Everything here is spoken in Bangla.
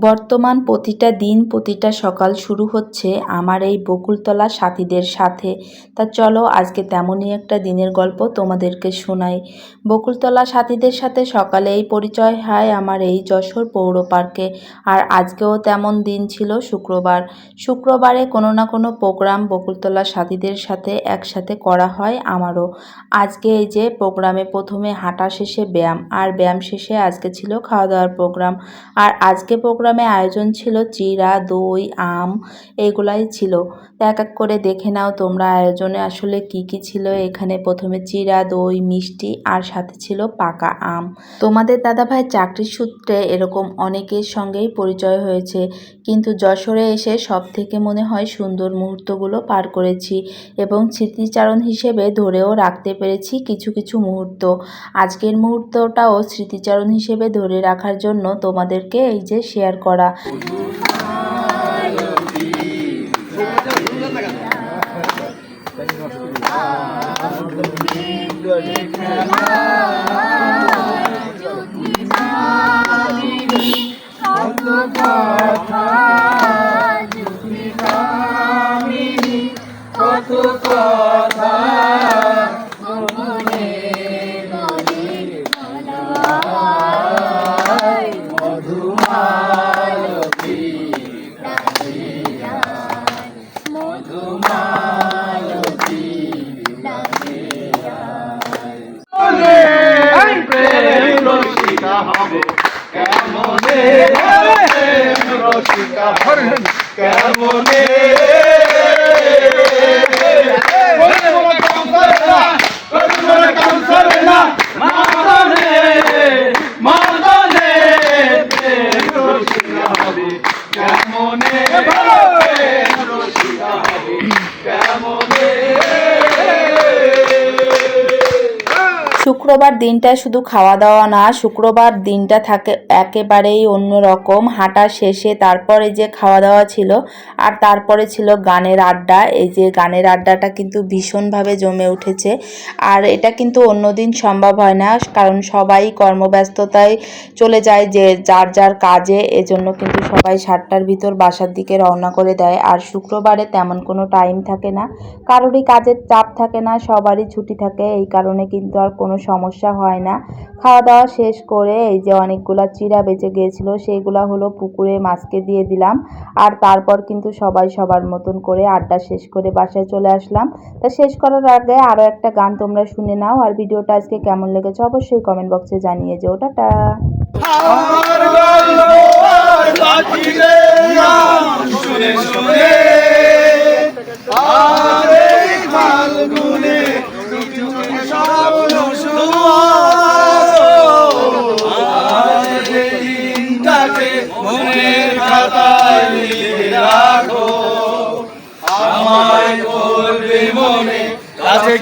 বর্তমান প্রতিটা দিন প্রতিটা সকাল শুরু হচ্ছে আমার এই বকুলতলা সাথীদের সাথে। তা চলো আজকে তেমনই একটা দিনের গল্প তোমাদেরকে শোনাই। বকুলতলা সাথীদের সাথে সকালে এই পরিচয় হয় আমার এই যশোর পৌর পার্কে। আর আজকেও তেমন দিন ছিল, শুক্রবার। শুক্রবারে কোনো না কোনো প্রোগ্রাম বকুলতলা সাথীদের সাথে একসাথে করা হয় আমারও। আজকে এই যে প্রোগ্রামে প্রথমে হাঁটা শেষে ব্যায়াম, আর ব্যায়াম শেষে আজকে ছিল খাওয়া দাওয়ার প্রোগ্রাম। আর আজকে প্রোগ্রামে আয়োজন ছিল চিড়া, দই, আম, এগুলাই ছিল। তো এক এক করে দেখে নাও তোমরা আয়োজনে আসলে কি কি ছিল। এখানে প্রথমে চিড়া, দই, মিষ্টি আর সাথে ছিল পাকা আম। তোমাদের দাদাভাই চাকরির সূত্রে এরকম অনেকের সঙ্গেই পরিচয় হয়েছে, কিন্তু যশোরে এসে সব থেকে মনে হয় সুন্দর মুহূর্তগুলো পার করেছি এবং স্মৃতিচারণ হিসেবে ধরেও রাখতে পেরেছি কিছু কিছু মুহূর্ত। আজকের মুহূর্তটাও স্মৃতিচারণ হিসেবে ধরে রাখার জন্য তোমাদেরকে এই যে শেয়ার করা। শুক্রবার দিনটা শুধু খাওয়া দাওয়া না, শুক্রবার দিনটা থাকে একেবারেই অন্যরকম। হাঁটা শেষে তারপরে যে খাওয়া দাওয়া ছিল, আর তারপরে ছিল গানের আড্ডা। এই যে গানের আড্ডাটা কিন্তু ভীষণভাবে জমে উঠেছে। আর এটা কিন্তু অন্যদিন সম্ভব হয় না, কারণ সবাই কর্মব্যস্ততায় চলে যায় যে যার যার কাজে। এজন্য কিন্তু সবাই 7টার ভিতর বাসার দিকে রওনা করে দেয়। আর শুক্রবারে তেমন কোনো টাইম থাকে না, কারোরই কাজের চাপ থাকে না, সবারই ছুটি থাকে। এই কারণে কিন্তু আর কোনো সমস্যা হয় না। খাওয়া দাওয়া শেষ করে এই যে অনেকগুলা চিড়া বেঁচে গিয়েছিল, সেইগুলা হলো পুকুরে মাছকে দিয়ে দিলাম। আর তারপর কিন্তু সবাই সবার মতন করে আড্ডা শেষ করে বাসায় চলে আসলাম। তা শেষ করার আগে আরও একটা গান তোমরা শুনে নাও। আর ভিডিওটা আজকে কেমন লেগেছে অবশ্যই কমেন্ট বক্সে জানিয়ে যেও। টাটা। মনের খাতায় লিখে রাখো, আমায় বলবে মনে কাছে